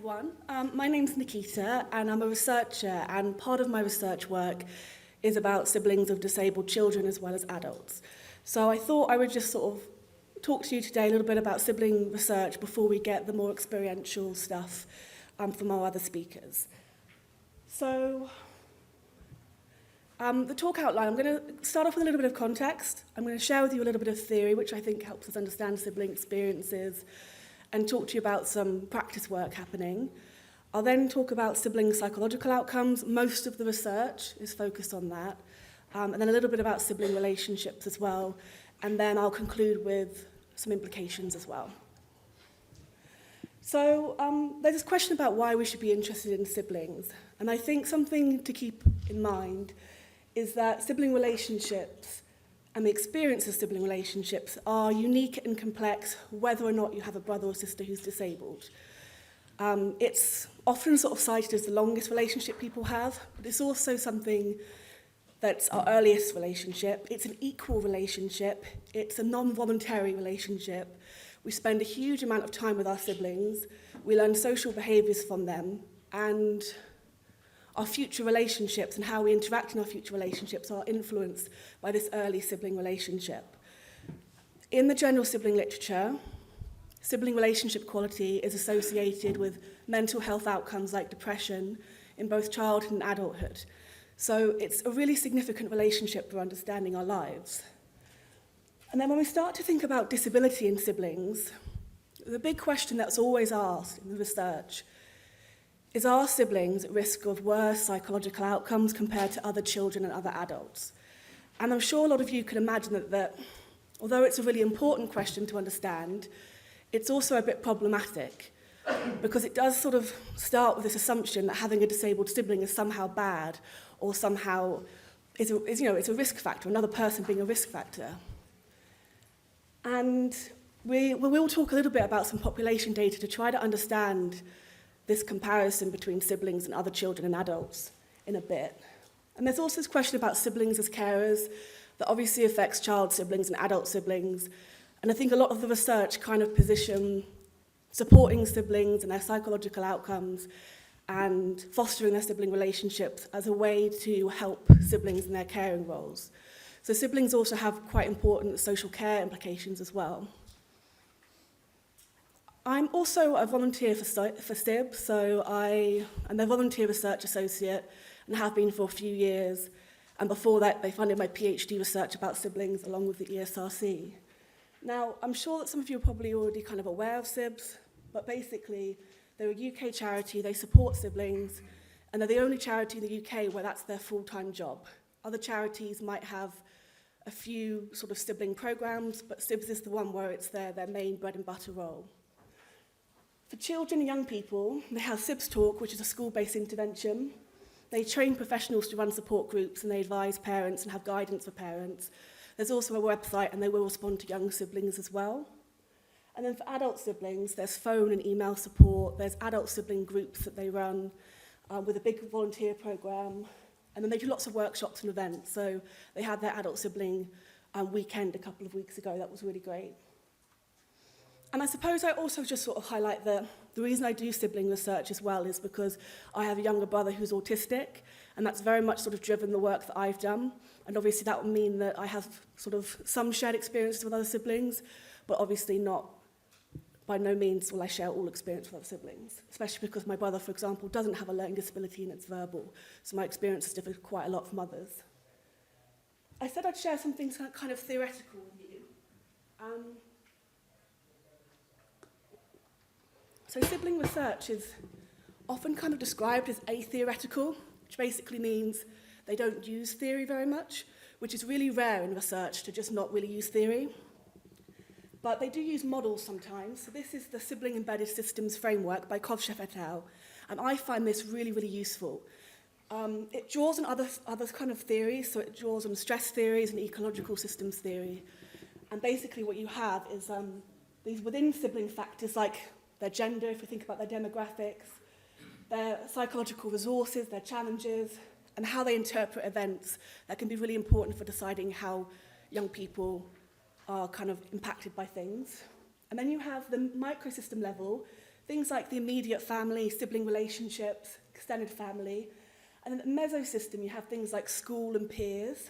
everyone. My name's Nikita, and I'm a researcher, and part of my research work is about siblings of disabled children as well as adults. So I thought I would just sort of talk to you today a little bit about sibling research before we get the more experiential stuff from our other speakers. So the talk outline, I'm going to start off with a little bit of context. I'm going to share with you a little bit of theory, which I think helps us understand sibling experiences, and talk to you about some practice work happening. I'll then talk about sibling psychological outcomes. Most of the research is focused on that. And then a little bit about sibling relationships as well. And then I'll conclude with some implications as well. So there's this question about why we should be interested in siblings. And I think something to keep in mind is that sibling relationships and the experience of sibling relationships are unique and complex whether or not you have a brother or sister who's disabled. It's often sort of cited as the longest relationship people have, but it's also something that's our earliest relationship. It's an equal relationship. It's a non-voluntary relationship. We spend a huge amount of time with our siblings. We learn social behaviours from them, and our future relationships and how we interact in our future relationships are influenced by this early sibling relationship. In the general sibling literature, sibling relationship quality is associated with mental health outcomes like depression in both childhood and adulthood. So it's a really significant relationship for understanding our lives. And then when we start to think about disability in siblings, the big question that's always asked in the research is, are siblings at risk of worse psychological outcomes compared to other children and other adults? And I'm sure a lot of you can imagine that although it's a really important question to understand, it's also a bit problematic because it does sort of start with this assumption that having a disabled sibling is somehow bad or somehow is a risk factor, another person being a risk factor. And we will talk a little bit about some population data to try to understand this comparison between siblings and other children and adults in a bit. And there's also this question about siblings as carers that obviously affects child siblings and adult siblings. And I think a lot of the research kind of position supporting siblings and their psychological outcomes and fostering their sibling relationships as a way to help siblings in their caring roles. So siblings also have quite important social care implications as well. I'm also a volunteer for SIB, so I'm their volunteer research associate and have been for a few years. And before that, they funded my PhD research about siblings along with the ESRC. Now, I'm sure that some of you are probably already kind of aware of SIBs, but basically, they're a UK charity, they support siblings, and they're the only charity in the UK where that's their full-time job. Other charities might have a few sort of sibling programs, but SIBs is the one where it's their main bread and butter role. For children and young people, they have SIBS Talk, which is a school-based intervention. They train professionals to run support groups, and they advise parents and have guidance for parents. There's also a website, and they will respond to young siblings as well. And then for adult siblings, there's phone and email support. There's adult sibling groups that they run with a big volunteer program. And then they do lots of workshops and events. So they had their adult sibling weekend a couple of weeks ago. That was really great. And I suppose I also just sort of highlight that the reason I do sibling research as well is because I have a younger brother who's autistic, and that's very much sort of driven the work that I've done. And obviously that will mean that I have sort of some shared experiences with other siblings, but obviously not, by no means will I share all experience with other siblings, especially because my brother, for example, doesn't have a learning disability and it's verbal, so my experiences differ quite a lot from others. I said I'd share something kind of theoretical with you. So sibling research is often kind of described as atheoretical, which basically means they don't use theory very much, which is really rare in research to just not really use theory. But they do use models sometimes. So this is the Sibling Embedded Systems Framework by Kovchev et al. And I find this really, really useful. It draws on other kind of theories, so it draws on stress theories and ecological systems theory. And basically what you have is these within sibling factors like their gender, if we think about their demographics, their psychological resources, their challenges, and how they interpret events that can be really important for deciding how young people are kind of impacted by things. And then you have the microsystem level. things like the immediate family, sibling relationships, extended family. And in the mesosystem, you have things like school and peers.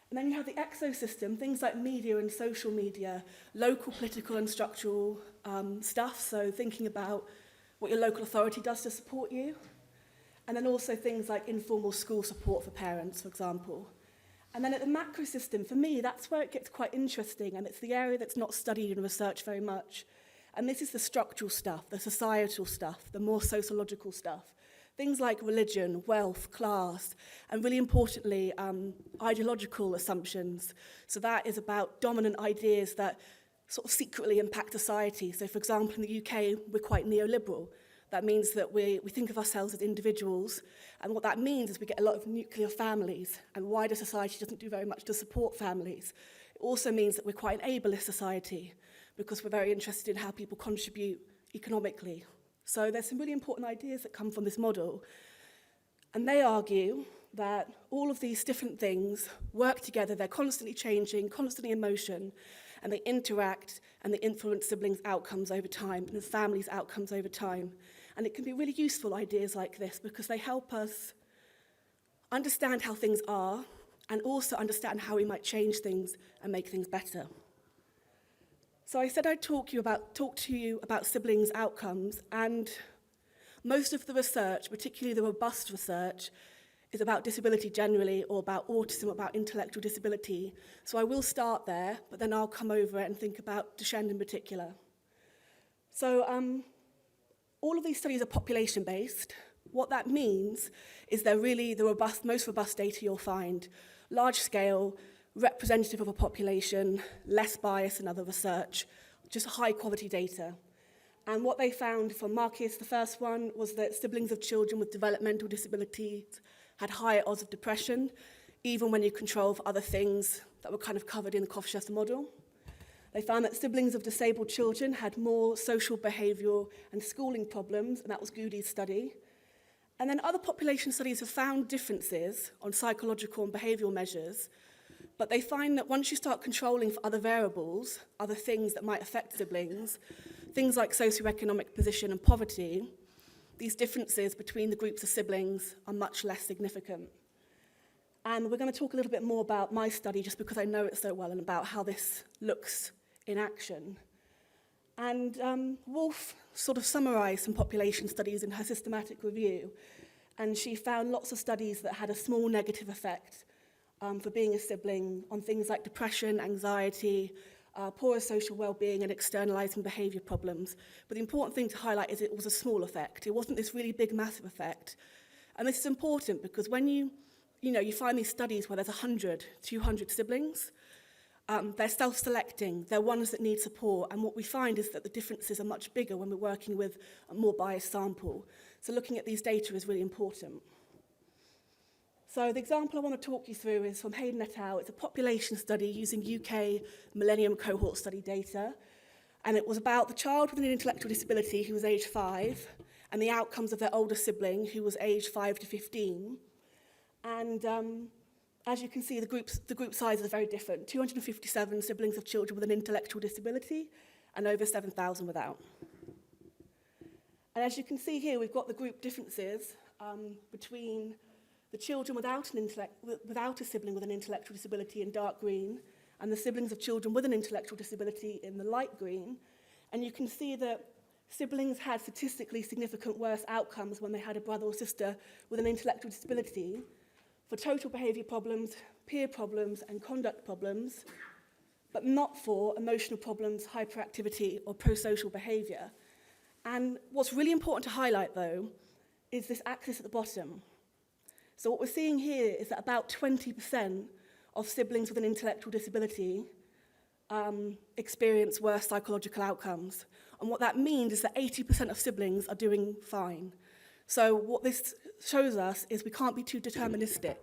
And then you have the exosystem, things like media and social media, local political and structural stuff, so thinking about what your local authority does to support you. And then also things like informal school support for parents, for example. And then at the macro system, for me, that's where it gets quite interesting, and it's the area that's not studied in research very much. And this is the structural stuff, the societal stuff, the more sociological stuff. Things like religion, wealth, class, and really importantly, ideological assumptions. So that is about dominant ideas that sort of secretly impact society. So for example, in the UK, we're quite neoliberal. That means that we think of ourselves as individuals, and what that means is we get a lot of nuclear families, and wider society doesn't do very much to support families. It also means that we're quite an ableist society, because we're very interested in how people contribute economically. So there's some really important ideas that come from this model, and they argue that all of these different things work together, they're constantly changing, constantly in motion, and they interact and they influence siblings' outcomes over time and the families' outcomes over time. And it can be really useful, ideas like this, because they help us understand how things are and also understand how we might change things and make things better. So I said I'd talk to you about siblings' outcomes, and most of the research, particularly the robust research, is about disability generally, or about autism, about intellectual disability. So I will start there, but then I'll come over it and think about Duchenne in particular. So all of these studies are population-based. What that means is they're really the most robust data you'll find. Large scale, representative of a population, less bias than other research, just high-quality data. And what they found from Marcus, the first one, was that siblings of children with developmental disabilities had higher odds of depression, even when you control for other things that were kind of covered in the Koff-Schefter model. They found that siblings of disabled children had more social, behavioural and schooling problems, and that was Goody's study. And then other population studies have found differences on psychological and behavioural measures, but they find that once you start controlling for other variables, other things that might affect siblings, things like socioeconomic position and poverty, these differences between the groups of siblings are much less significant. And we're going to talk a little bit more about my study, just because I know it so well, and about how this looks in action. And Wolf sort of summarised some population studies in her systematic review, and she found lots of studies that had a small negative effect for being a sibling on things like depression, anxiety, poorer social well-being and externalizing behaviour problems. But the important thing to highlight is it was a small effect. It wasn't this really big, massive effect. And this is important because when you find these studies where there's 100, 200 siblings, they're self-selecting, they're ones that need support, and what we find is that the differences are much bigger when we're working with a more biased sample. So looking at these data is really important. So the example I want to talk you through is from Hayden et al. It's a population study using UK Millennium Cohort Study data, and it was about the child with an intellectual disability who was age 5 and the outcomes of their older sibling who was age 5 to 15. And as you can see, the group sizes are very different. 257 siblings of children with an intellectual disability and over 7,000 without. And as you can see here, we've got the group differences between the children without a sibling with an intellectual disability in dark green, and the siblings of children with an intellectual disability in the light green. And you can see that siblings had statistically significant worse outcomes when they had a brother or sister with an intellectual disability for total behaviour problems, peer problems, and conduct problems, but not for emotional problems, hyperactivity, or pro-social behaviour. And what's really important to highlight, though, is this axis at the bottom. So what we're seeing here is that about 20% of siblings with an intellectual disability experience worse psychological outcomes. And what that means is that 80% of siblings are doing fine. So what this shows us is we can't be too deterministic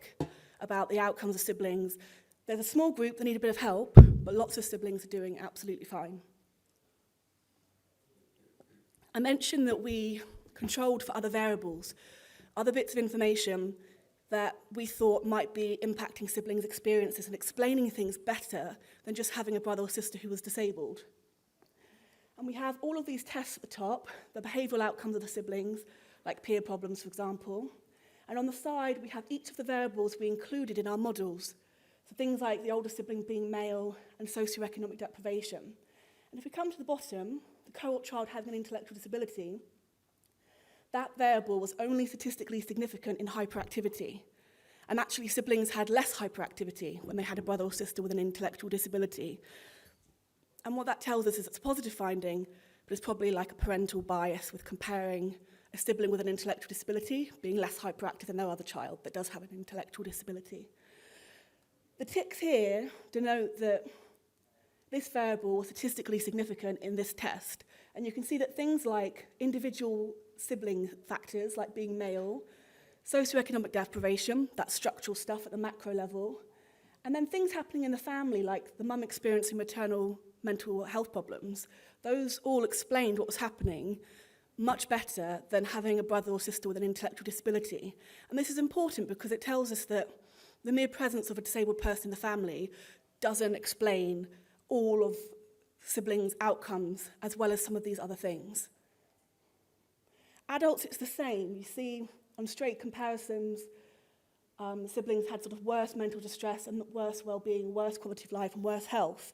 about the outcomes of siblings. There's a small group that need a bit of help, but lots of siblings are doing absolutely fine. I mentioned that we controlled for other variables, other bits of information that we thought might be impacting siblings' experiences and explaining things better than just having a brother or sister who was disabled. And we have all of these tests at the top, the behavioural outcomes of the siblings, like peer problems, for example. And on the side, we have each of the variables we included in our models. So things like the older sibling being male and socioeconomic deprivation. And if we come to the bottom, the cohort child having an intellectual disability, that variable was only statistically significant in hyperactivity. And actually, siblings had less hyperactivity when they had a brother or sister with an intellectual disability. And what that tells us is it's a positive finding, but it's probably like a parental bias with comparing a sibling with an intellectual disability being less hyperactive than their other child that does have an intellectual disability. The ticks here denote that this variable was statistically significant in this test. And you can see that things like individual sibling factors, like being male, socioeconomic deprivation, that's structural stuff at the macro level, and then things happening in the family, like the mum experiencing maternal mental health problems, those all explained what was happening much better than having a brother or sister with an intellectual disability. And this is important because it tells us that the mere presence of a disabled person in the family doesn't explain all of siblings' outcomes as well as some of these other things. Adults, it's the same. You see on straight comparisons, siblings had sort of worse mental distress and worse well-being, worse quality of life and worse health.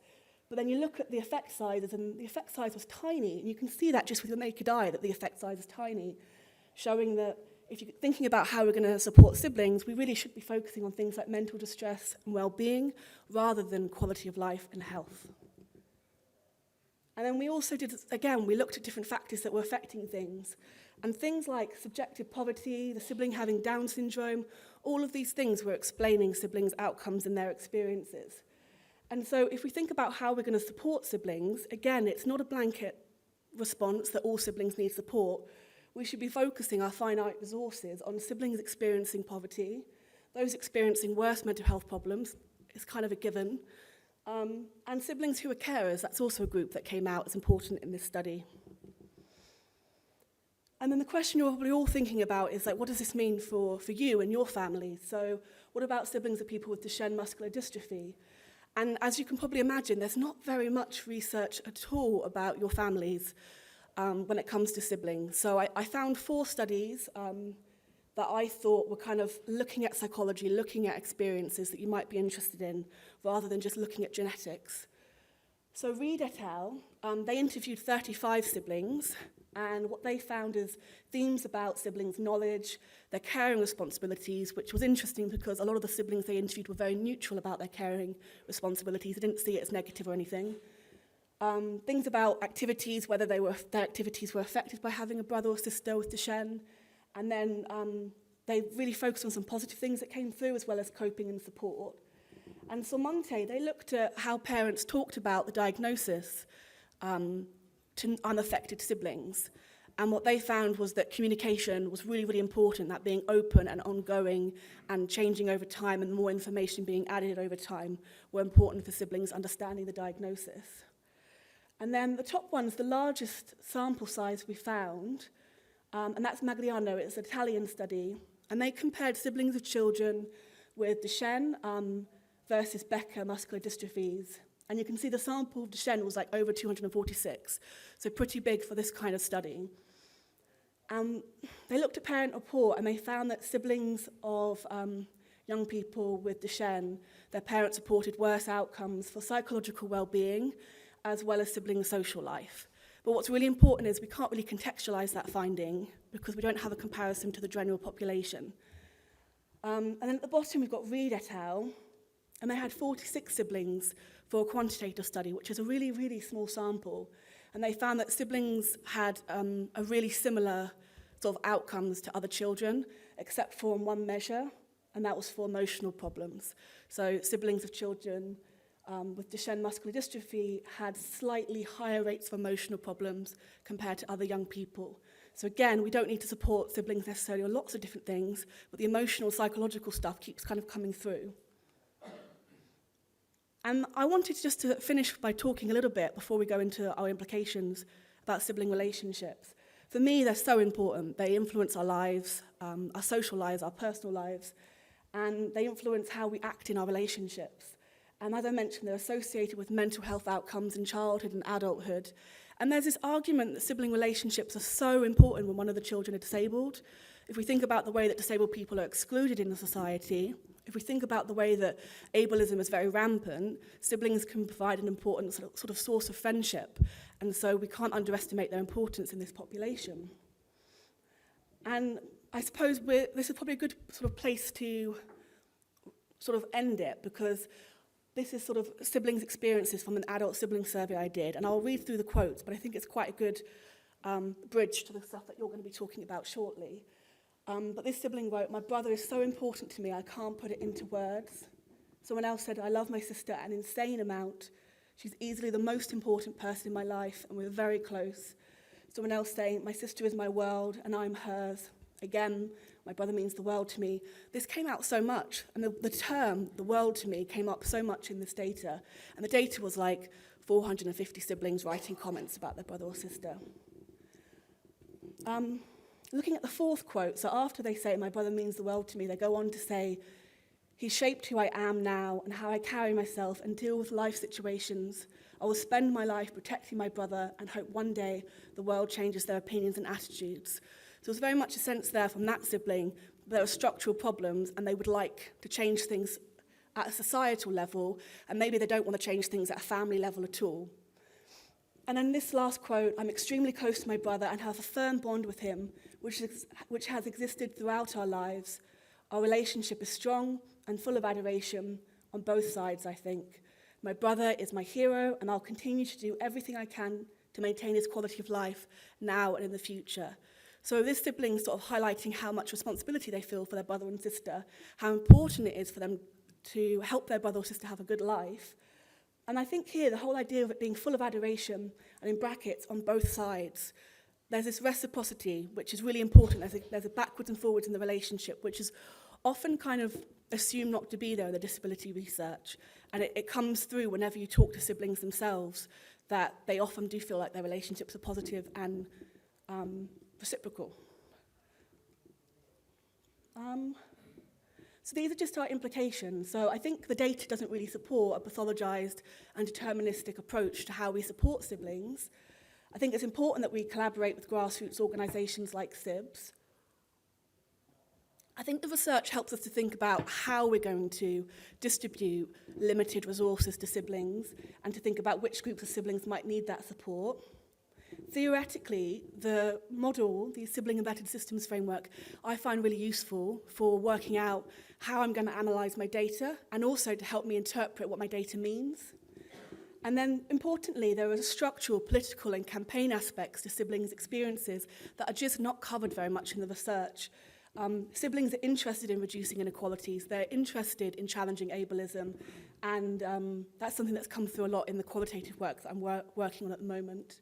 But then you look at the effect sizes, and the effect size was tiny. And you can see that just with your naked eye, that the effect size is tiny, showing that if you're thinking about how we're going to support siblings, we really should be focusing on things like mental distress and well-being rather than quality of life and health. And then we also did, again, we looked at different factors that were affecting things. And things like subjective poverty, the sibling having Down syndrome, all of these things were explaining siblings' outcomes and their experiences. And so if we think about how we're going to support siblings, again, it's not a blanket response that all siblings need support. We should be focusing our finite resources on siblings experiencing poverty, those experiencing worse mental health problems, is kind of a given, and siblings who are carers, that's also a group that came out as important in this study. And then the question you're probably all thinking about is, like, what does this mean for you and your family? So what about siblings of people with Duchenne muscular dystrophy? And as you can probably imagine, there's not very much research at all about your families when it comes to siblings. So I found 4 studies that I thought were kind of looking at psychology, looking at experiences that you might be interested in, rather than just looking at genetics. So Reed et al., they interviewed 35 siblings, and what they found is themes about siblings' knowledge, their caring responsibilities, which was interesting because a lot of the siblings they interviewed were very neutral about their caring responsibilities. They didn't see it as negative or anything. Things about activities, whether their activities were affected by having a brother or sister with Duchenne. And then they really focused on some positive things that came through, as well as coping and support. And Salmonte, they looked at how parents talked about the diagnosis to unaffected siblings. And what they found was that communication was really, really important, that being open and ongoing and changing over time, and more information being added over time were important for siblings understanding the diagnosis. And then the top one's the largest sample size we found, and that's Magliano. It's an Italian study, and they compared siblings of children with Duchenne versus Becker muscular dystrophies. And you can see the sample of Duchenne was like over 246, so pretty big for this kind of study. They looked at parent report, and they found that siblings of young people with Duchenne, their parents reported worse outcomes for psychological well-being, as well as sibling social life. But what's really important is we can't really contextualize that finding because we don't have a comparison to the general population. And then at the bottom, we've got Reed et al., and they had 46 siblings for a quantitative study, which is a really, really small sample. And they found that siblings had a really similar sort of outcomes to other children, except for one measure, and that was for emotional problems. So siblings of children with Duchenne muscular dystrophy had slightly higher rates of emotional problems compared to other young people. So again, we don't need to support siblings necessarily on lots of different things, but the emotional, psychological stuff keeps kind of coming through. And I wanted just to finish by talking a little bit before we go into our implications about sibling relationships. For me, they're so important. They influence our lives, our social lives, our personal lives, and they influence how we act in our relationships. And as I mentioned, they're associated with mental health outcomes in childhood and adulthood, And there's this argument that sibling relationships are so important when one of the children are disabled. If we think about the way that disabled people are excluded in the society, if we think about the way that ableism is very rampant, siblings can provide an important sort of source of friendship. And so we can't underestimate their importance in this population. And I suppose this is probably a good sort of place to sort of end it, because this is sort of siblings' experiences from an adult sibling survey I did. And I'll read through the quotes, but I think it's quite a good bridge to the stuff that you're going to be talking about shortly. But this sibling wrote, "My brother is so important to me, I can't put it into words." Someone else said, "I love my sister an insane amount. She's easily the most important person in my life, and we're very close." Someone else saying, "My sister is my world, and I'm hers. Again, my brother means the world to me." This came out so much, and the term, the world to me, came up so much in this data. And the data was like 450 siblings writing comments about their brother or sister. Looking at the fourth quote, so after they say, "My brother means the world to me," they go on to say, "He shaped who I am now and how I carry myself and deal with life situations. I will spend my life protecting my brother and hope one day the world changes their opinions and attitudes." So there's very much a sense there from that sibling that there are structural problems and they would like to change things at a societal level, and maybe they don't want to change things at a family level at all. And then this last quote, "I'm extremely close to my brother and have a firm bond with him, which has existed throughout our lives. Our relationship is strong and full of adoration on both sides, I think. My brother is my hero, and I'll continue to do everything I can to maintain his quality of life now and in the future." So this sibling sort of highlighting how much responsibility they feel for their brother and sister, how important it is for them to help their brother or sister have a good life. And I think here, the whole idea of it being full of adoration, and in brackets, on both sides, there's this reciprocity, which is really important. There's a backwards and forwards in the relationship, which is often kind of assumed not to be there in the disability research. And it comes through whenever you talk to siblings themselves, that they often do feel like their relationships are positive and reciprocal. So these are just our implications. So I think the data doesn't really support a pathologized and deterministic approach to how we support siblings. I think it's important that we collaborate with grassroots organisations like SIBS. I think the research helps us to think about how we're going to distribute limited resources to siblings and to think about which groups of siblings might need that support. Theoretically, the model, the sibling embedded systems framework, I find really useful for working out how I'm going to analyse my data and also to help me interpret what my data means. And then, importantly, there are structural, political and campaign aspects to siblings' experiences that are just not covered very much in the research. Siblings are interested in reducing inequalities, they're interested in challenging ableism, and that's something that's come through a lot in the qualitative work that I'm working on at the moment.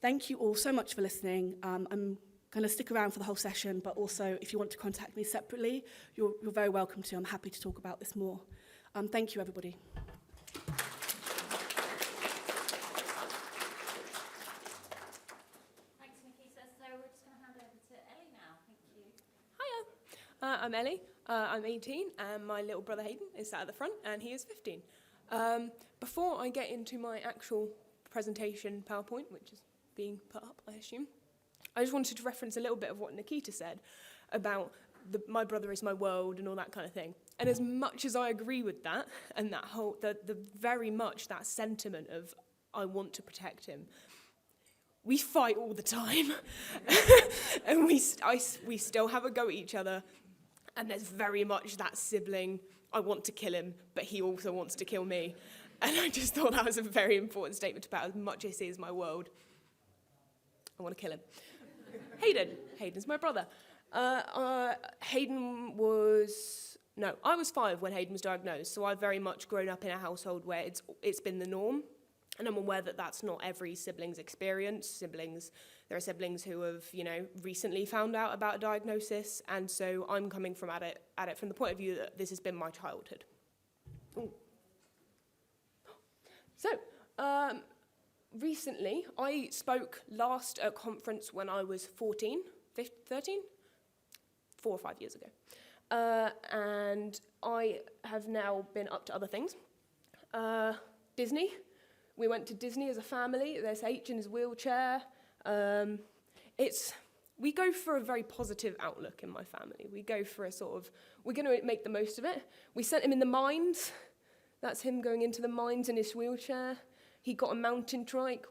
Thank you all so much for listening. I'm going to stick around for the whole session, but also if you want to contact me separately, you're very welcome to. I'm happy to talk about this more. Thank you, everybody. Thanks, Nikita. So we're just going to hand over to Ellie now. Thank you. Hiya, I'm Ellie. I'm 18, and my little brother Hayden is sat at the front, and he is 15. Before I get into my actual presentation PowerPoint, which is being put up, I assume, I just wanted to reference a little bit of what Nikita said about my brother is my world and all that kind of thing. And as much as I agree with that, and that whole, the very much that sentiment of I want to protect him, we fight all the time, and we still have a go at each other, and there's very much that sibling, I want to kill him, but he also wants to kill me. And I just thought that was a very important statement about as much as he is my world, I want to kill him. Hayden's my brother. I was 5 when Hayden was diagnosed, so I've very much grown up in a household where it's been the norm, and I'm aware that that's not every sibling's experience. There are siblings who have, recently found out about a diagnosis, and so I'm coming at it from the point of view that this has been my childhood. Ooh. So, recently, I spoke last at a conference when I was 13, 4 or 5 years ago. And I have now been up to other things. Disney, We went to Disney as a family. There's H in his wheelchair. We go for a very positive outlook in my family. We go for a sort of, we're going to make the most of it. We sent him in the mines. That's him going into the mines in his wheelchair. He got a mountain trike,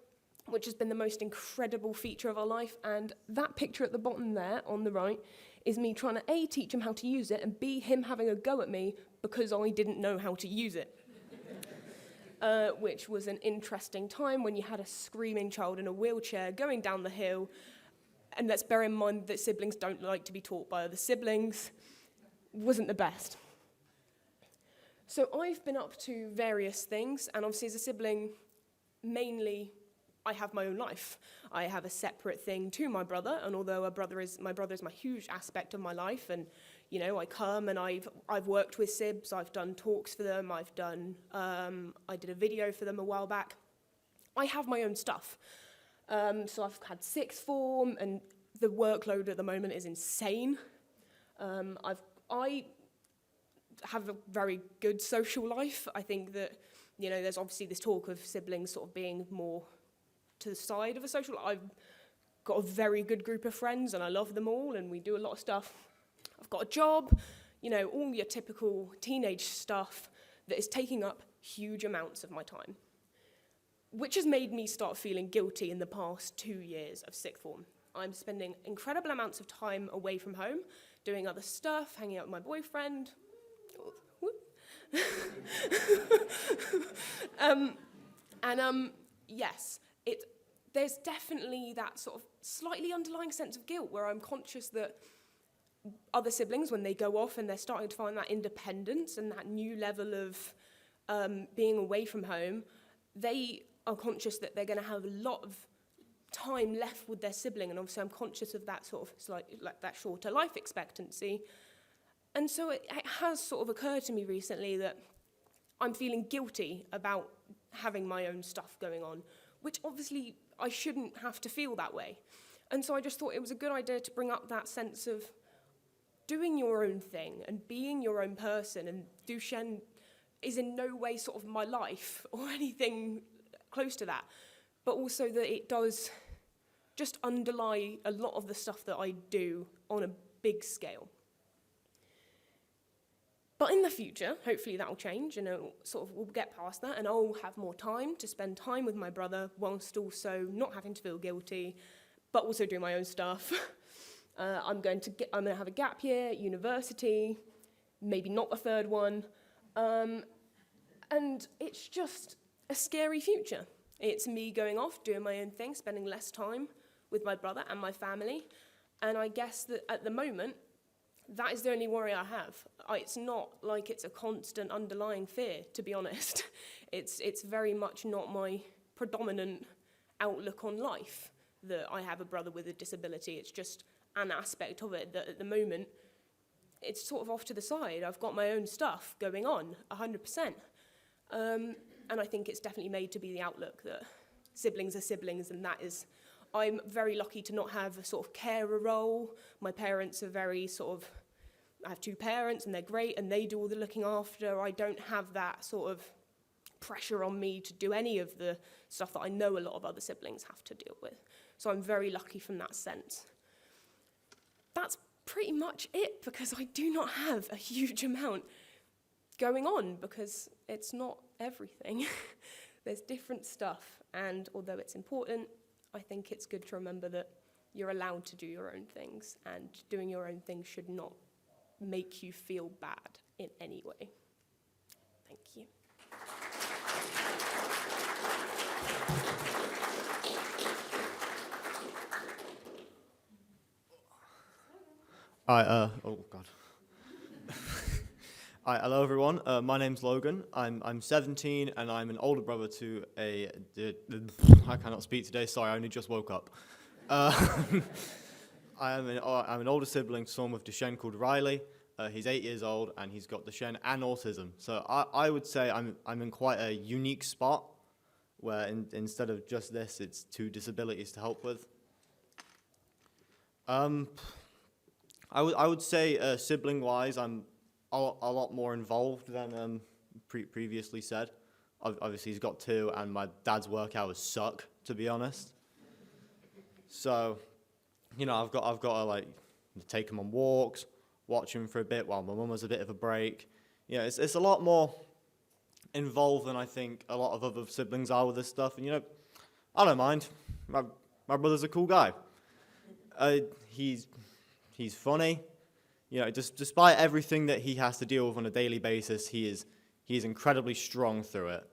which has been the most incredible feature of our life. And that picture at the bottom there, on the right, is me trying to A, teach him how to use it, and B, him having a go at me because I didn't know how to use it. Which was an interesting time when you had a screaming child in a wheelchair going down the hill. And let's bear in mind that siblings don't like to be taught by other siblings. Wasn't the best. So I've been up to various things, and obviously as a sibling, mainly I have my own life. I have a separate thing to my brother, and although my brother is my huge aspect of my life, and you know, I come and I've worked with sibs, I've done talks for them, I did a video for them a while back. I have my own stuff. So I've had sixth form, and the workload at the moment is insane. I have a very good social life. I think that, you know, there's obviously this talk of siblings sort of being more to the side of a social life. I've got a very good group of friends, and I love them all, and we do a lot of stuff. I've got a job, you know, all your typical teenage stuff that is taking up huge amounts of my time, which has made me start feeling guilty in the past 2 years of sixth form. I'm spending incredible amounts of time away from home, doing other stuff, hanging out with my boyfriend. Yes, there's definitely that sort of slightly underlying sense of guilt where I'm conscious that other siblings, when they go off and they're starting to find that independence and that new level of being away from home, they are conscious that they're going to have a lot of time left with their sibling, and obviously I'm conscious of that sort of like that shorter life expectancy. And so it has sort of occurred to me recently that I'm feeling guilty about having my own stuff going on, which obviously I shouldn't have to feel that way. And so I just thought it was a good idea to bring up that sense of doing your own thing and being your own person. And Duchenne is in no way sort of my life or anything close to that, but also that it does just underlie a lot of the stuff that I do on a big scale. But in the future, hopefully that will change, and we'll get past that, and I'll have more time to spend time with my brother whilst also not having to feel guilty, but also doing my own stuff. I'm going to have a gap year, university, maybe not a third one, and it's just a scary future. It's me going off, doing my own thing, spending less time with my brother and my family, and I guess that at the moment, that is the only worry I have. It's not like it's a constant underlying fear, to be honest. It's very much not my predominant outlook on life that I have a brother with a disability. It's just an aspect of it that at the moment, it's sort of off to the side. I've got my own stuff going on, 100%. And I think it's definitely made to be the outlook that siblings are siblings, and that is, I'm very lucky to not have a sort of carer role. My parents are very sort of, I have two parents and they're great and they do all the looking after. I don't have that sort of pressure on me to do any of the stuff that I know a lot of other siblings have to deal with. So I'm very lucky from that sense. That's pretty much it, because I do not have a huge amount going on, because it's not everything. There's different stuff, and although it's important, I think it's good to remember that you're allowed to do your own things, and doing your own things should not make you feel bad in any way. Thank you. Oh God. Hi, hello everyone. My name's Logan. I'm 17 and I'm an older brother to I cannot speak today. Sorry, I only just woke up. I'm an older sibling to someone with Duchenne called Riley. He's 8 years old and he's got Duchenne and autism. So I would say I'm in quite a unique spot where instead of just this, it's two disabilities to help with. I would say sibling-wise, I'm a lot more involved than previously said. Obviously, he's got 2, and my dad's work hours suck, to be honest. So, you know, I've got to like take him on walks, watch him for a bit while my mum has a bit of a break. You know, it's a lot more involved than I think a lot of other siblings are with this stuff. And you know, I don't mind. My brother's a cool guy. He's funny. You know, despite everything that he has to deal with on a daily basis, he is incredibly strong through it.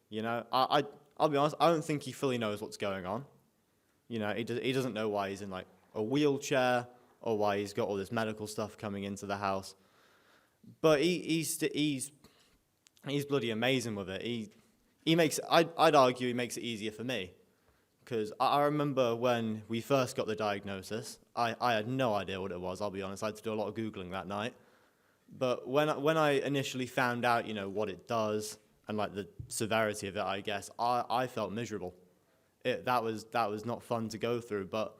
You know, I'll be honest, I don't think he fully knows what's going on. You know, he doesn't know why he's in like a wheelchair or why he's got all this medical stuff coming into the house. But he's bloody amazing with it. He makes, I'd argue he makes it easier for me. Because I remember when we first got the diagnosis, I had no idea what it was, I'll be honest. I had to do a lot of Googling that night. But when I initially found out, you know, what it does and like the severity of it, I guess, I felt miserable. That was not fun to go through. But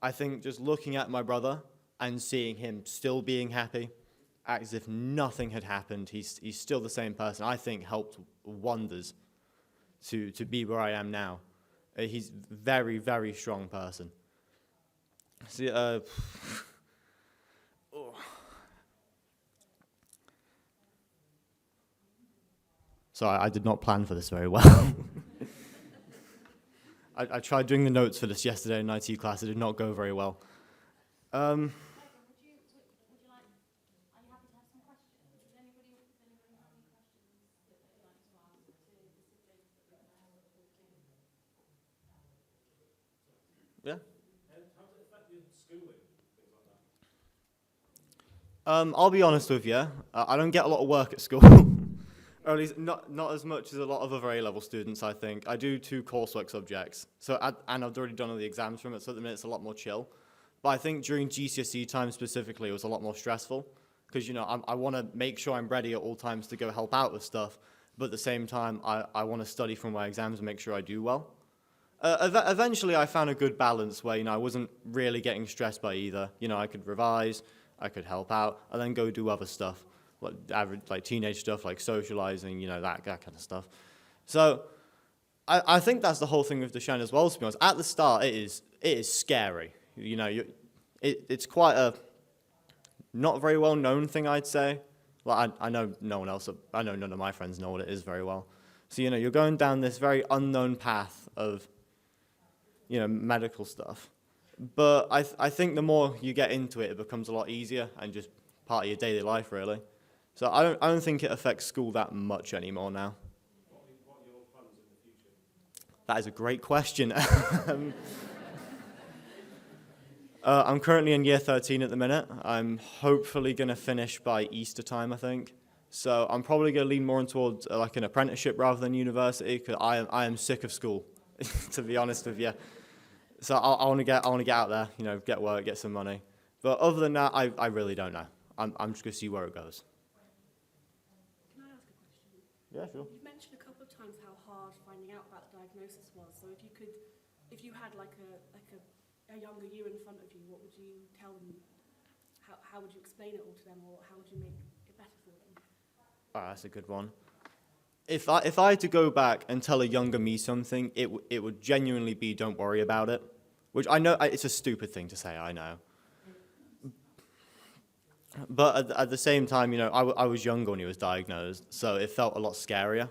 I think just looking at my brother and seeing him still being happy, as if nothing had happened, he's still the same person, I think helped wonders to be where I am now. He's a very, very strong person. See, Sorry, I did not plan for this very well. I tried doing the notes for this yesterday in IT class. It did not go very well. Would you like, are you happy to have some questions? Does anybody have any questions that they'd like to ask to the siblings that we've now reporting? Yeah. How does it affect your schooling, things like that? I'll be honest with you. I don't get a lot of work at school. Or at least not as much as a lot of other A-level students, I think. I do 2 coursework subjects, and I've already done all the exams from it, so at the minute it's a lot more chill. But I think during GCSE time specifically, it was a lot more stressful, because, you know, I want to make sure I'm ready at all times to go help out with stuff, but at the same time, I want to study for my exams and make sure I do well. Eventually, I found a good balance where, you know, I wasn't really getting stressed by either. You know, I could revise, I could help out, and then go do other stuff. Like teenage stuff, like socializing, you know, that kind of stuff. So I think that's the whole thing with Duchenne as well, to be honest. At the start, it is scary. You know, it's quite a not very well-known thing, I'd say. Like, I know no one else, I know none of my friends know what it is very well. So, you know, you're going down this very unknown path of, you know, medical stuff. But I think the more you get into it, it becomes a lot easier and just part of your daily life, really. So I don't think it affects school that much anymore now. What are your plans in the future? That is a great question. I'm currently in year 13 at the minute. I'm hopefully going to finish by Easter time, I think. So I'm probably going to lean more towards like an apprenticeship rather than university, because I am sick of school, to be honest with you. So I want to get out there, you know, get work, get some money. But other than that, I really don't know. I'm just going to see where it goes. Can I ask a question? Yeah, sure. You've mentioned a couple of times how hard finding out about the diagnosis was. So if you had like a younger you in front of you, what would you tell them? How would you explain it all to them, or how would you make it better for them? Oh, that's a good one. If I had to go back and tell a younger me something, it would genuinely be, don't worry about it. Which I know, it's a stupid thing to say, I know. But at the same time, you know, I was younger when he was diagnosed, so it felt a lot scarier.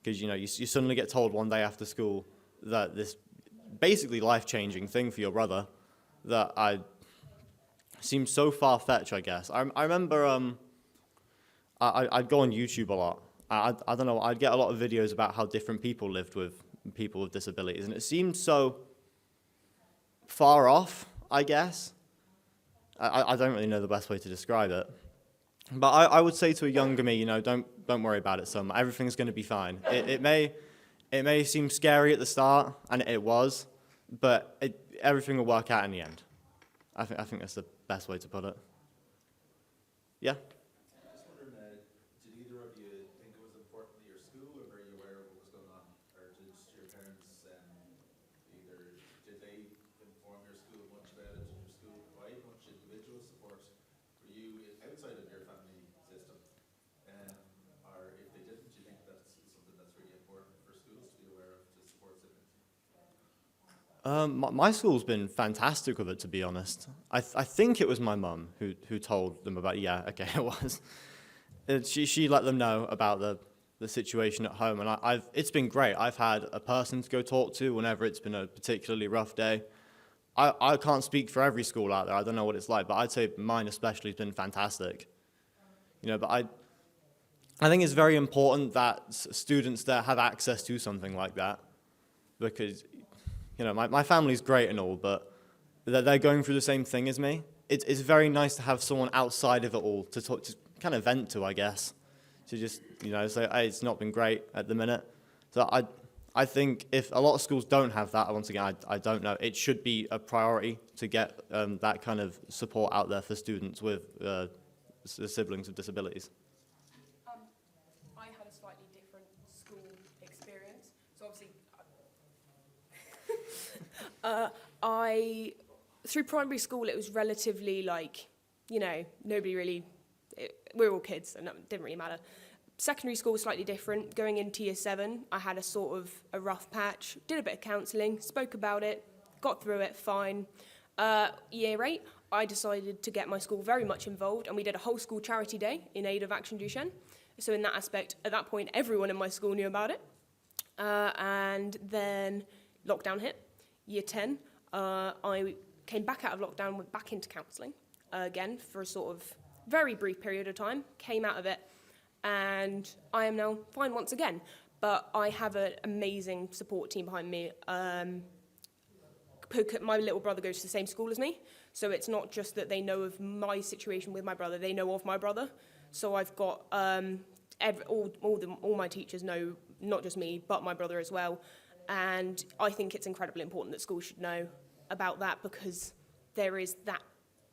Because, you know, you suddenly get told one day after school that this basically life-changing thing for your brother that seemed so far-fetched, I guess. I remember I'd go on YouTube a lot. I don't know, I'd get a lot of videos about how different people lived with people with disabilities, and it seemed so far off, I guess. I don't really know the best way to describe it. But I would say to a younger me, you know, don't worry about it so much. Everything's going to be fine. It may seem scary at the start, and it was, but everything will work out in the end. I think that's the best way to put it. Yeah? Just wondering, did either of you think it was important to your school, or were you aware of what was going on? Or did your parents did they inform your school much about it? Did your school provide much individual support for you outside of your family system? Or if they didn't, do you think that's something that's really My school's been fantastic with it, to be honest. I think it was my mum who told them about. Yeah, okay, it was. She let them know about the situation at home, and it's been great. I've had a person to go talk to whenever it's been a particularly rough day. I can't speak for every school out there. I don't know what it's like, but I'd say mine especially has been fantastic. But I think it's very important that students there have access to something like that, because my family's great and all, but they're going through the same thing as me. It's very nice to have someone outside of it all to talk to, kind of vent to, I guess, to just say, hey, it's not been great at the minute. So I think if a lot of schools don't have that, once again, I don't know, it should be a priority to get that kind of support out there for students with siblings with disabilities. I had a slightly different school experience. So obviously, through primary school, it was relatively nobody really, we were all kids, and it didn't really matter. Secondary school was slightly different. Going into year 7, I had a rough patch, did a bit of counselling, spoke about it, got through it, fine. Year 8, I decided to get my school very much involved, and we did a whole school charity day in aid of Action Duchenne. So in that aspect, at that point, everyone in my school knew about it. And then lockdown hit. Year 10, I came back out of lockdown, went back into counselling again for a sort of very brief period of time, came out of it, and I am now fine once again. But I have an amazing support team behind me. My little brother goes to the same school as me, so it's not just that they know of my situation with my brother, they know of my brother. So I've got all my teachers know, not just me, but my brother as well. And I think it's incredibly important that schools should know about that, because there is that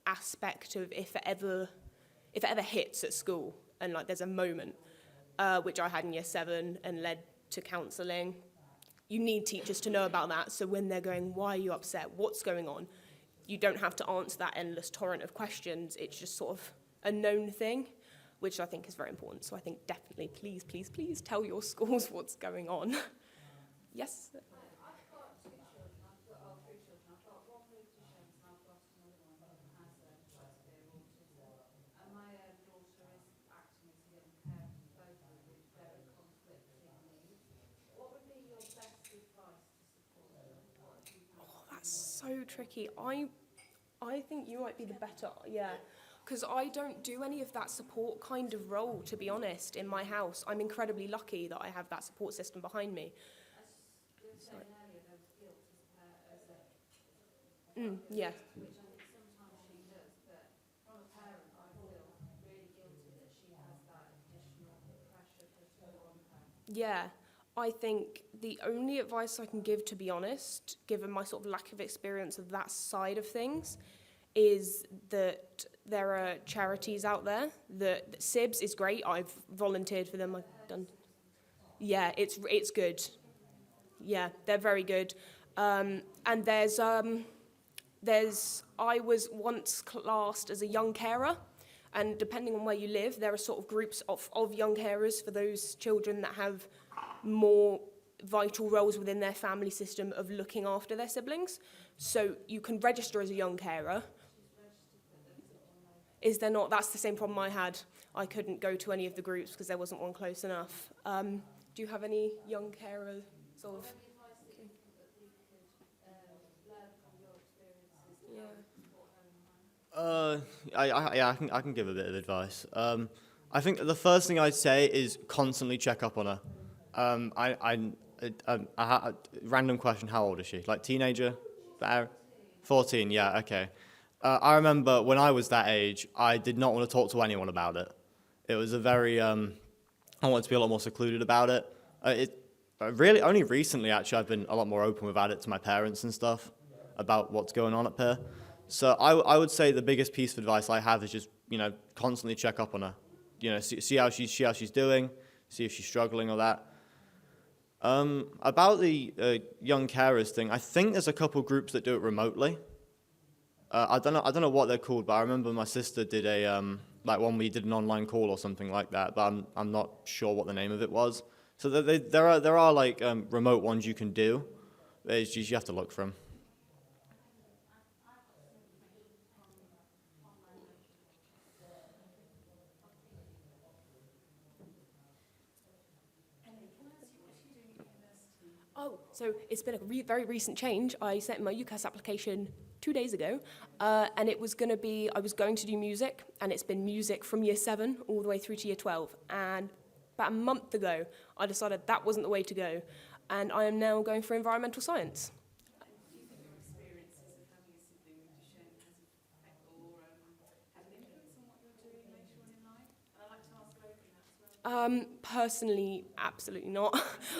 aspect of if it ever hits at school, and there's a moment, which I had in year 7 and led to counselling. You need teachers to know about that, so when they're going, why are you upset, what's going on, you don't have to answer that endless torrent of questions. It's just sort of a known thing, which I think is very important. So I think definitely, please, please, please tell your schools what's going on. Yes? I've got 2 children. I've got 3 children. I've got one with Duchenne's and I've got another one who has quite severe autism. And my daughter is acting as a young parent for both of them with very conflicting needs. What would be your best advice to support them? What have you found? That's so tricky. I think you might be the better, yeah. Because I don't do any of that support kind of role, to be honest, in my house. I'm incredibly lucky that I have that support system behind me. You were saying earlier there was guilt as a Yeah. which I think sometimes she does, but from a parent I feel really guilty that she has that additional pressure put on her. Yeah, I think the only advice I can give, to be honest, given my sort of lack of experience of that side of things, is that there are charities out there. That SIBS is great. I've volunteered for them. I've done. Yeah, it's good. Yeah, they're very good. And there's I was once classed as a young carer, and depending on where you live, there are sort of groups of young carers for those children that have more vital roles within their family system of looking after their siblings. So you can register as a young carer. Is there not? That's the same problem I had. I couldn't go to any of the groups because there wasn't one close enough. Do you have any young carer sort of? Any advice that you think that we could learn from your experiences to Yeah. support her in mind? I can give a bit of advice. I think the first thing I'd say is constantly check up on her. Random question, how old is she? Like teenager? 14, yeah, okay. I remember when I was that age, I did not want to talk to anyone about it. It was a very, I wanted to be a lot more secluded about it. Really, only recently, actually, I've been a lot more open about it to my parents and stuff, about what's going on up here. So I would say the biggest piece of advice I have is just, constantly check up on her. See how she's doing, see if she's struggling or that. About the young carers thing, I think there's a couple groups that do it remotely. I don't know what they're called, but I remember my sister did a one we did an online call or something like that, but I'm not sure what the name of it was. So there are remote ones you can do. It's just you have to look for them. So it's been a very recent change. I sent my UCAS application 2 days ago, and it was going to be, I was going to do music, and it's been music from year 7 all the way through to year 12. And about a month ago, I decided that wasn't the way to go, and I am now going for environmental science. Do you think your experiences of having a sibling with Duchenne has had an influence on what you're doing later on in life? And I'd like to ask Logan that as well. Personally, absolutely not.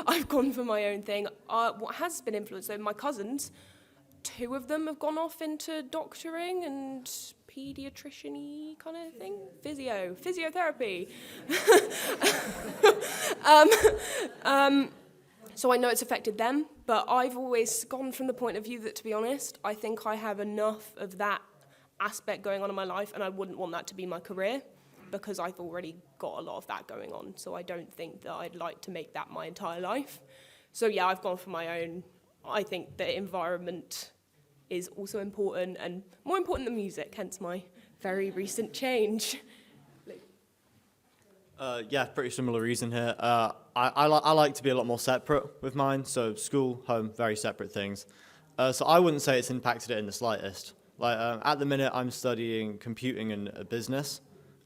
I've gone for my own thing. What has been influenced, though, my cousins, 2 of them have gone off into doctoring and paediatrician-y kind of thing. Physiotherapy. So I know it's affected them, but I've always gone from the point of view that, to be honest, I think I have enough of that aspect going on in my life, and I wouldn't want that to be my career, because I've already got a lot of that going on. So I don't think that I'd like to make that my entire life. So yeah, I've gone for my own. I think the environment is also important, and more important than music, hence my very recent change. Yeah, pretty similar reason here. I like to be a lot more separate with mine, so school, home, very separate things. So I wouldn't say it's impacted it in the slightest. Like at the minute, I'm studying computing and business,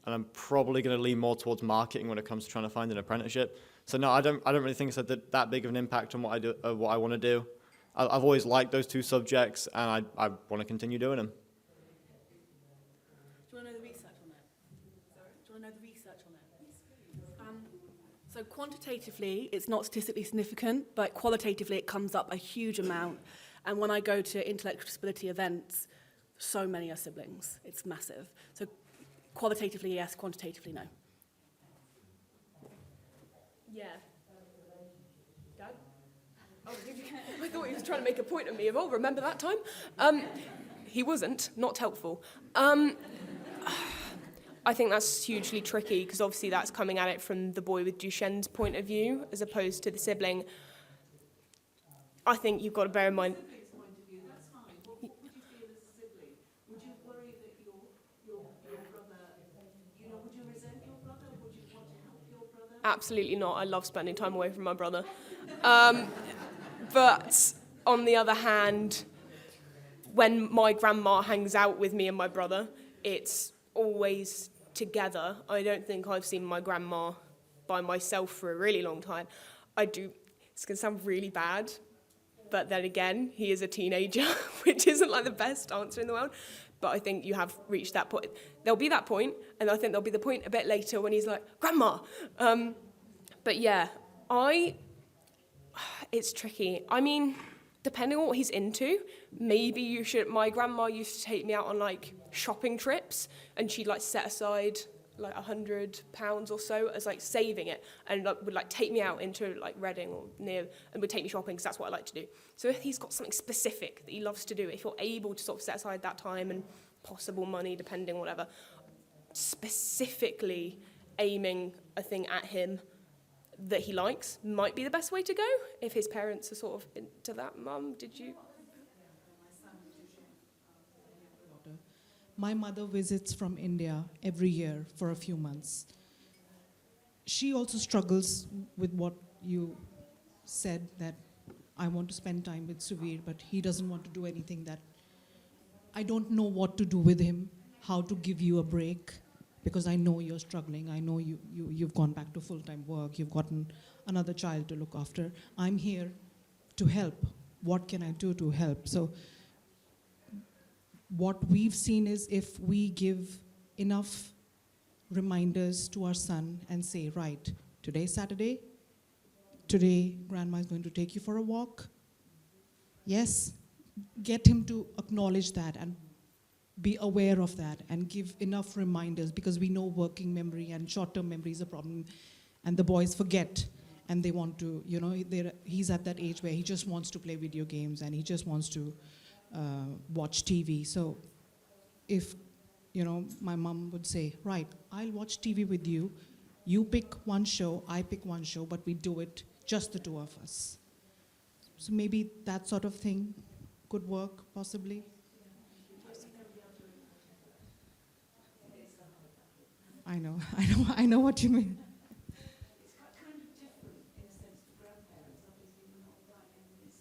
and I'm probably going to lean more towards marketing when it comes to trying to find an apprenticeship. So no, I don't really think it's had that big of an impact on what I do, what I want to do. I've always liked those 2 subjects, and I want to continue doing them. Do you want to know the research on it? Sorry? Do you want to know the research on it? So quantitatively, it's not statistically significant, but qualitatively, it comes up a huge amount. And when I go to intellectual disability events, so many are siblings. It's massive. So qualitatively, yes. Quantitatively, no. Yeah. Dad? Oh, I thought he was trying to make a point at me of, oh, remember that time? He wasn't, not helpful. I think that's hugely tricky, because obviously that's coming at it from the boy with Duchenne's point of view, as opposed to the sibling. I think you've got to bear in mind... Sibling's point of view, that's fine. What would you feel as a sibling? Would you worry that your brother, would you resent your brother? Would you want to help your brother? Absolutely not. I love spending time away from my brother. But on the other hand, when my grandma hangs out with me and my brother, it's always together. I don't think I've seen my grandma by myself for a really long time. It's going to sound really bad, but then again, he is a teenager, which isn't like the best answer in the world. But I think you have reached that point. There'll be that point, and I think there'll be the point a bit later when he's like, Grandma! But yeah, it's tricky. I mean, depending on what he's into, maybe you should... My grandma used to take me out on, like, shopping trips, and she'd, like, set aside, like, £100 or so as, like, saving it, and would, like, take me out into, like, Reading or near, and would take me shopping, because that's what I like to do. So if he's got something specific that he loves to do, if you're able to sort of set aside that time and possible money, depending, whatever, specifically aiming a thing at him that he likes might be the best way to go, if his parents are sort of into that. Mum, did you? My mother visits from India every year for a few months. She also struggles with what you said, that I want to spend time with Suvir, but he doesn't want to do anything. That I don't know what to do with him, how to give you a break, because I know you're struggling. I know you've gone back to full-time work. You've gotten another child to look after. I'm here to help. What can I do to help? So what we've seen is, if we give enough reminders to our son and say, right, today's Saturday, today grandma is going to take you for a walk. Yes, get him to acknowledge that and be aware of that and give enough reminders, because we know working memory and short-term memory is a problem, and the boys forget, and they want to, he's at that age where he just wants to play video games and he just wants to watch TV. So if, my mom would say, right, I'll watch TV with you, you pick one show, I pick one show, but we do it just the 2 of us. So maybe that sort of thing could work, possibly. I know what you mean. It's kind of different in a sense to grandparents. Obviously, we're not right in this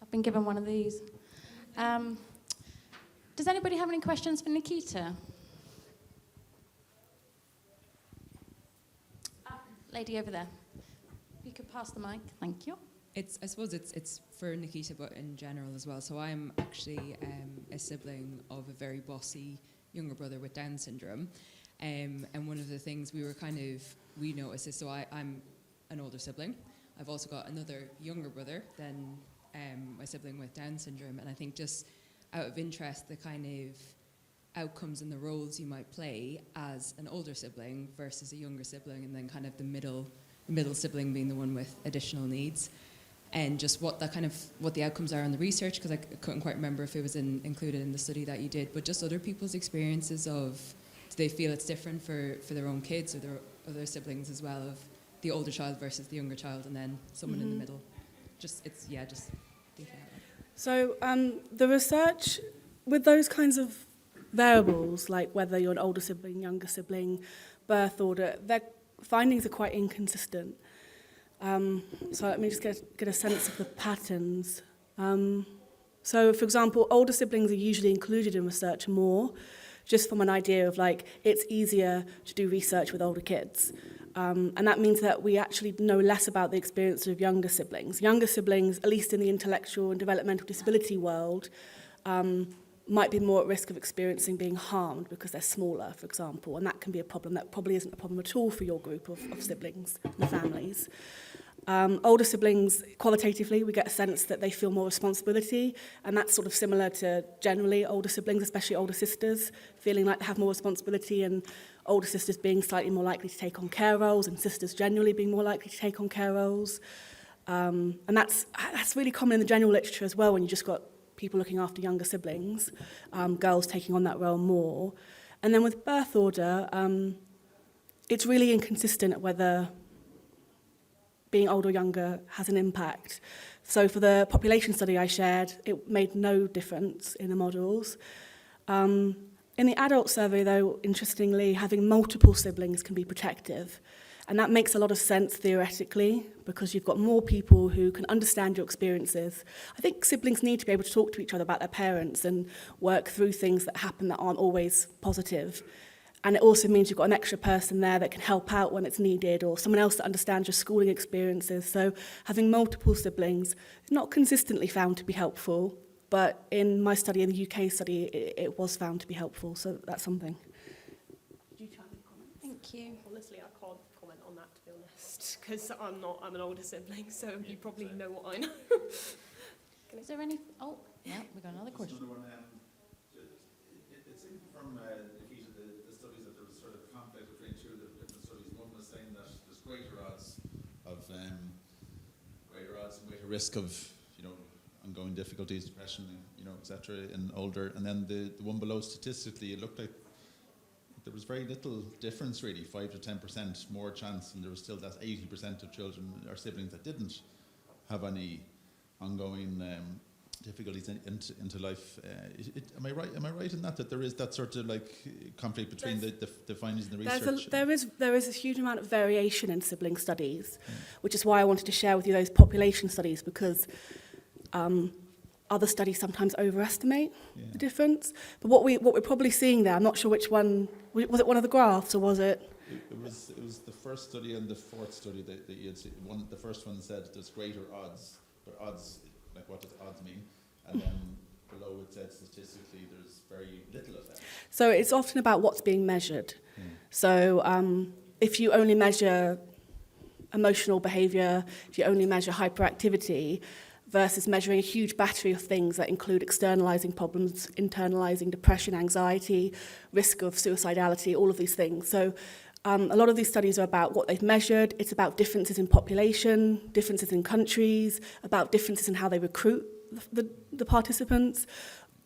I've been given one of these. Does anybody have any questions for Nikita? Lady over there. If you could pass the mic, thank you. I suppose it's for Nikita, but in general as well. So I'm actually a sibling of a very bossy younger brother with Down syndrome. And one of the things we noticed is, so I'm an older sibling. I've also got another younger brother than my sibling with Down syndrome. And I think just out of interest, the kind of outcomes and the roles you might play as an older sibling versus a younger sibling, and then kind of the middle sibling being the one with additional needs. And just what the outcomes are in the research, because I couldn't quite remember if it was included in the study that you did, but just other people's experiences of, do they feel it's different for their own kids or their other siblings as well, of the older child versus the younger child, and then someone in the middle. Just thinking out loud. So the research with those kinds of variables, like whether you're an older sibling, younger sibling, birth order, their findings are quite inconsistent. So let me just get a sense of the patterns. So, for example, older siblings are usually included in research more, just from an idea of like, it's easier to do research with older kids. And that means that we actually know less about the experience of younger siblings. Younger siblings, at least in the intellectual and developmental disability world, might be more at risk of experiencing being harmed because they're smaller, for example, and that can be a problem. That probably isn't a problem at all for your group of siblings and families. Older siblings, qualitatively, we get a sense that they feel more responsibility, and that's sort of similar to generally older siblings, especially older sisters, feeling like they have more responsibility, and older sisters being slightly more likely to take on care roles, and sisters generally being more likely to take on care roles. And that's really common in the general literature as well, when you just got people looking after younger siblings, girls taking on that role more. And then with birth order, it's really inconsistent whether being older or younger has an impact. So for the population study I shared, it made no difference in the models. In the adult survey, though, interestingly, having multiple siblings can be protective. And that makes a lot of sense theoretically, because you've got more people who can understand your experiences. I think siblings need to be able to talk to each other about their parents and work through things that happen that aren't always positive. And it also means you've got an extra person there that can help out when it's needed, or someone else that understands your schooling experiences. So having multiple siblings is not consistently found to be helpful, but in my study, in the UK study, it was found to be helpful. So that's something. Thank you. Honestly, I can't comment on that, to be honest, because I'm an older sibling, so you probably know what I know. Is there any? Oh, yeah, we got another question. Another one. It seemed from Nikita, the studies, that there was sort of conflict between two of the different studies. One was saying that there's greater odds and greater risk of ongoing difficulties, depression, etc. in older. And then the one below, statistically, it looked like there was very little difference, really, 5 to 10% more chance, and there was still that 80% of children or siblings that didn't have any ongoing difficulties into life. Am I right in that there is that sort of like conflict between the findings and the research? There is a huge amount of variation in sibling studies, which is why I wanted to share with you those population studies, because other studies sometimes overestimate the difference. But what we're probably seeing there, I'm not sure which one, was it one of the graphs or was it? It was the first study and the fourth study that you had seen. The first one said there's greater odds, but odds, like what does odds mean? And then below it said statistically there's very little effect. So it's often about what's being measured. So if you only measure emotional behaviour, if you only measure hyperactivity, versus measuring a huge battery of things that include externalizing problems, internalizing depression, anxiety, risk of suicidality, all of these things. So a lot of these studies are about what they've measured. It's about differences in population, differences in countries, about differences in how they recruit the participants.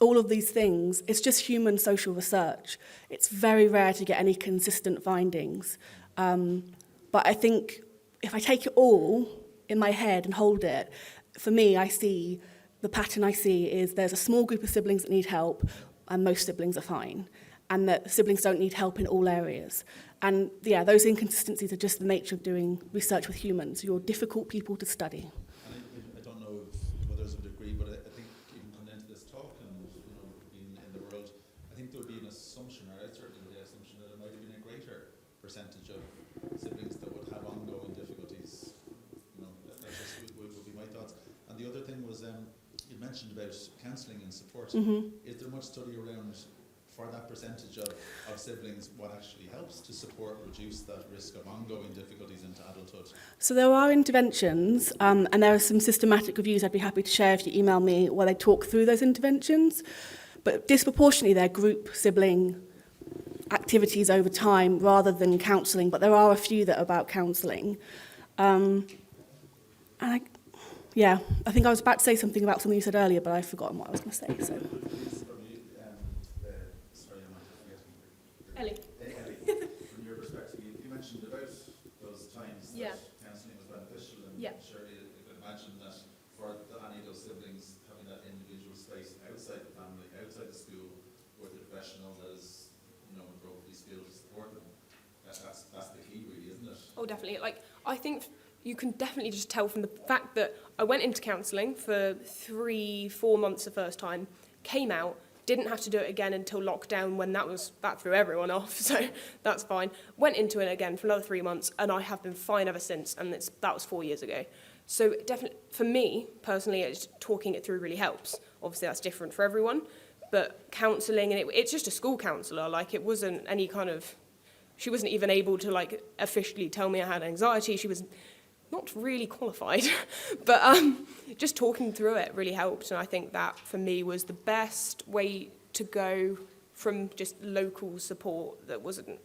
All of these things, it's just human social research. It's very rare to get any consistent findings. But I think if I take it all in my head and hold it, for me, the pattern I see is there's a small group of siblings that need help, and most siblings are fine, and that siblings don't need help in all areas. And yeah, those inconsistencies are just the nature of doing research with humans. You're difficult people to study. And I don't know if others would agree, but was you mentioned about counselling and support. Mm-hmm. Is there much study around for that percentage of siblings what actually helps to support, reduce that risk of ongoing difficulties into adulthood? So there are interventions, and there are some systematic reviews I'd be happy to share if you email me, where they talk through those interventions. But disproportionately, they're group sibling activities over time rather than counselling. But there are a few that are about counselling. And I think I was about to say something about something you said earlier, but I've forgotten what I was going to say. So. Sorry, I might have forgetting. Ellie. Ellie, from your perspective, you mentioned about those times Yeah. that counselling was beneficial, and Yeah. surely you could imagine that for any of those siblings having that individual space outside the family, outside the school, with a professional that is, appropriately skilled to support them. That's the key, really, isn't it? Oh, definitely. Like, I think you can definitely just tell from the fact that I went into counselling for 3-4 months the first time, came out, didn't have to do it again until lockdown when that threw everyone off, so that's fine. Went into it again for another 3 months, and I have been fine ever since, and that was 4 years ago. So definitely, for me, personally, talking it through really helps. Obviously, that's different for everyone, but counselling, and it's just a school counsellor, like, it wasn't any kind of... She wasn't even able to, like, officially tell me I had anxiety. She was not really qualified, but just talking through it really helped, and I think that for me was the best way to go from just local support that wasn't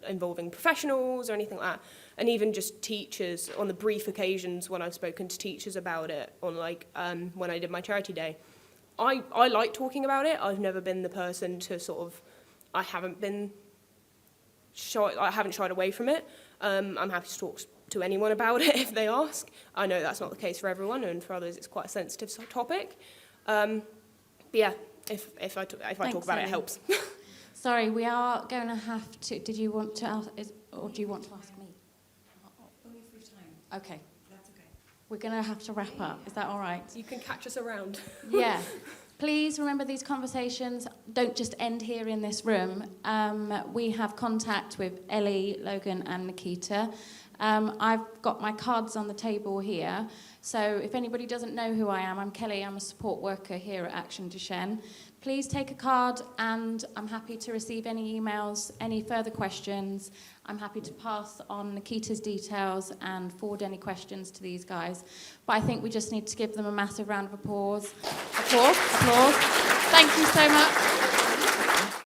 involving professionals or anything like that, and even just teachers on the brief occasions when I've spoken to teachers about it, on when I did my charity day. I like talking about it. I've never been the person to I haven't shied away from it. I'm happy to talk to anyone about it if they ask. I know that's not the case for everyone, and for others it's quite a sensitive topic. But yeah, if I talk about it, it helps. Sorry, we are going to have to... Did you want to ask... or do you want to ask me? Only for time. Okay. That's okay. We're going to have to wrap up. Is that all right? You can catch us around. Yeah. Please remember, these conversations don't just end here in this room. We have contact with Ellie, Logan and Nikita. I've got my cards on the table here. So if anybody doesn't know who I am, I'm Kelly. I'm a support worker here at Action Duchenne. Please take a card, and I'm happy to receive any emails, any further questions. I'm happy to pass on Nikita's details and forward any questions to these guys. But I think we just need to give them a massive round of applause. Applause. Thank you so much.